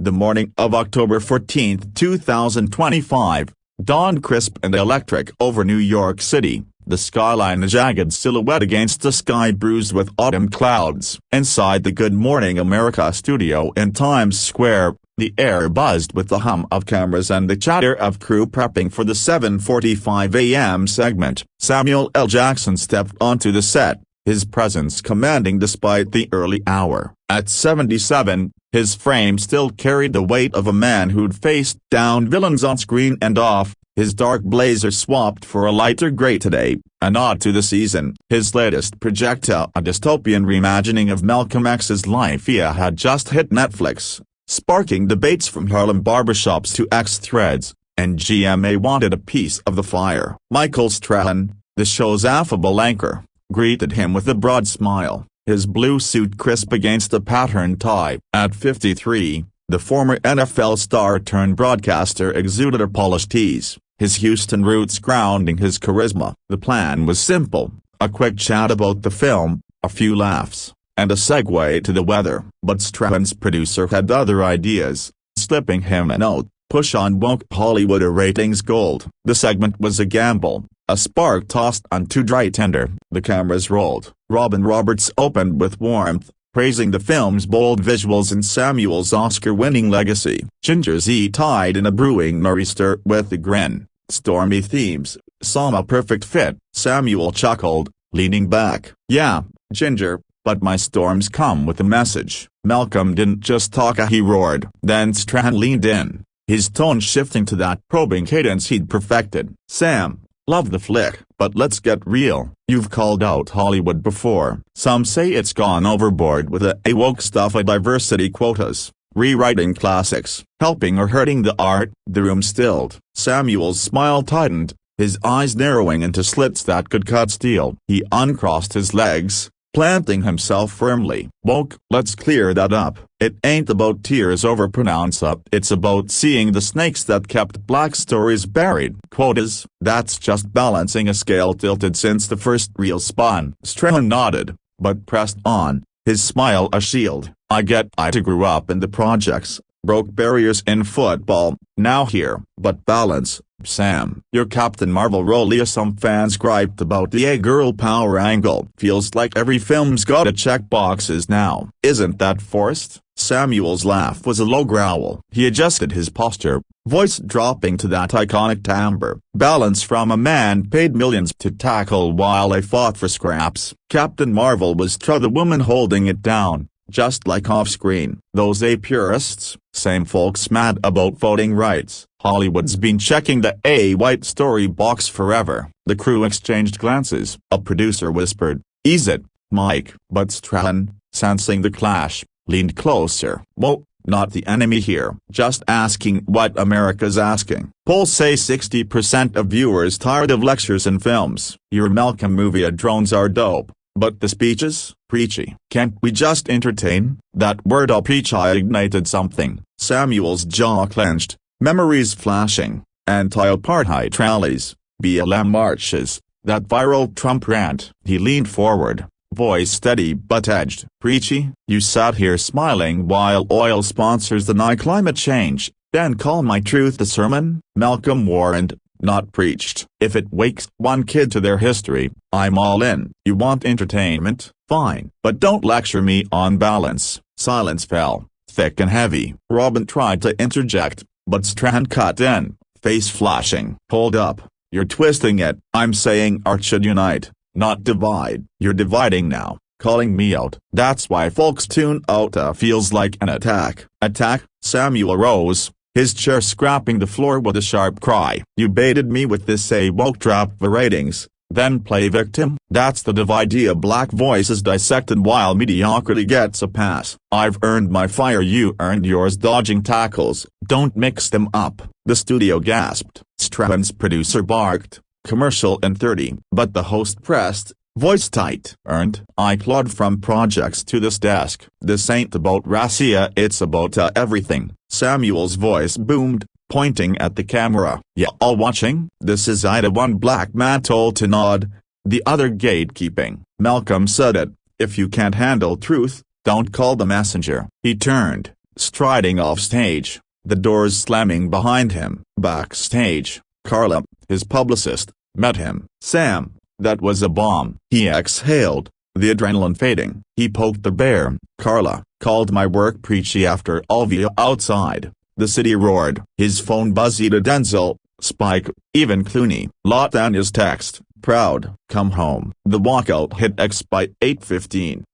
The morning of October 14, 2025, dawned crisp and electric over New York City, the skyline a jagged silhouette against a sky bruised with autumn clouds. Inside the Good Morning America studio in Times Square, the air buzzed with the hum of cameras and the chatter of crew prepping for the 7:45 a.m. segment. Samuel L. Jackson stepped onto the set, his presence commanding despite the early hour. At 77, his frame still carried the weight of a man who'd faced down villains on screen and off, his dark blazer swapped for a lighter gray today, a nod to the season. His latest projectile, a dystopian reimagining of Malcolm X's life, had just hit Netflix, sparking debates from Harlem barbershops to X threads, and GMA wanted a piece of the fire. Michael Strahan, the show's affable anchor, greeted him with a broad smile, his blue suit crisp against a patterned tie. At 53, the former NFL star-turned-broadcaster exuded a polished ease, his Houston roots grounding his charisma. The plan was simple, a quick chat about the film, a few laughs, and a segue to the weather. But Strahan's producer had other ideas, slipping him a note, "Push on woke Hollywood or ratings gold." The segment was a gamble, a spark tossed onto dry tinder. The cameras rolled. Robin Roberts opened with warmth, praising the film's bold visuals and Samuel's Oscar-winning legacy. Ginger Z tied in a brewing nor'easter with a grin. "Stormy themes, saw a perfect fit." Samuel chuckled, leaning back. "Yeah, Ginger, but my storms come with a message." Malcolm didn't just talk, he roared. Then Strahan leaned in, his tone shifting to that probing cadence he'd perfected. "Sam, love the flick, but let's get real. You've called out Hollywood before. Some say it's gone overboard with the woke stuff, diversity quotas, rewriting classics, helping or hurting the art." The room stilled. Samuel's smile tightened, his eyes narrowing into slits that could cut steel. He uncrossed his legs, planting himself firmly. "Woke, let's clear that up. It ain't about tears over pronounce up. It's about seeing the snakes that kept black stories buried." "Quotas, that's just balancing a scale tilted since the first reel spun." Strahan nodded, but pressed on, his smile a shield. "I get I grew up in the projects, broke barriers in football, now here. But balance, Sam. Your Captain Marvel role, some fans griped about the girl power angle. Feels like every film's gotta check boxes now. Isn't that forced?" Samuel's laugh was a low growl. He adjusted his posture, voice dropping to that iconic timbre. "Balance from a man paid millions to tackle while I fought for scraps." Captain Marvel was the woman holding it down, just like off-screen. "Those purists, same folks mad about voting rights. Hollywood's been checking the white story box forever." The crew exchanged glances. A producer whispered, "Ease it, Mike." But Strahan, sensing the clash, leaned closer. "Whoa, not the enemy here. Just asking what America's asking. Polls say 60% of viewers tired of lectures and films. Your Malcolm movie drones are dope. But the speeches, preachy. Can't we just entertain?" That word preach ignited something. Samuel's jaw clenched, memories flashing, anti-apartheid rallies, BLM marches, that viral Trump rant. He leaned forward, voice steady but edged. "Preachy? You sat here smiling while oil sponsors deny climate change, then call my truth a sermon?" Malcolm warned, not preached. "If it wakes one kid to their history, I'm all in." "You want entertainment? Fine. But don't lecture me on balance." Silence fell, thick and heavy. Robin tried to interject, but Strahan cut in, face flashing. "Hold up, you're twisting it. I'm saying art should unite, not divide. You're dividing now, calling me out. That's why folks tune out. Feels like an attack." "Attack?" Samuel rose, his chair scraping the floor with a sharp cry. "You baited me with this woke drop the ratings, then play victim." "That's the divide. Black voices dissected while mediocrity gets a pass. I've earned my fire, you earned yours. Dodging tackles, don't mix them up." The studio gasped. Strahan's producer barked, "Commercial in 30." But the host pressed, voice tight. "Earned? I clawed from projects to this desk. This ain't about racia, it's about everything." Samuel's voice boomed, pointing at the camera. "Ya all watching?" "This is Ida." One black man told to nod, the other gatekeeping. Malcolm said it, "If you can't handle truth, don't call the messenger." He turned, striding off stage, the doors slamming behind him. Backstage, Carla, his publicist, met him. "Sam, that was a bomb." He exhaled, the adrenaline fading. He poked the bear. "Carla called my work preachy after all the outside." The city roared. His phone buzzed to Denzel, Spike, even Clooney. Latania's text, "Proud, come home." The walkout hit X by 8:15.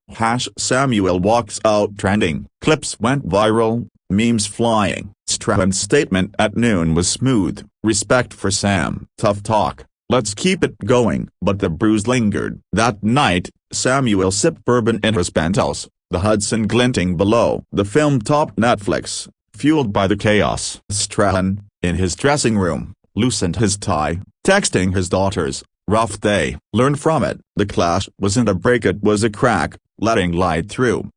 Samuel walks out trending. Clips went viral, memes flying. Strahan's statement at noon was smooth. "Respect for Sam. Tough talk. Let's keep it going." But the bruise lingered. That night, Samuel sipped bourbon in his penthouse, the Hudson glinting below. The film topped Netflix, fueled by the chaos. Strahan, in his dressing room, loosened his tie, texting his daughters, "Rough day. Learn from it." The clash wasn't a break, it was a crack, letting light through.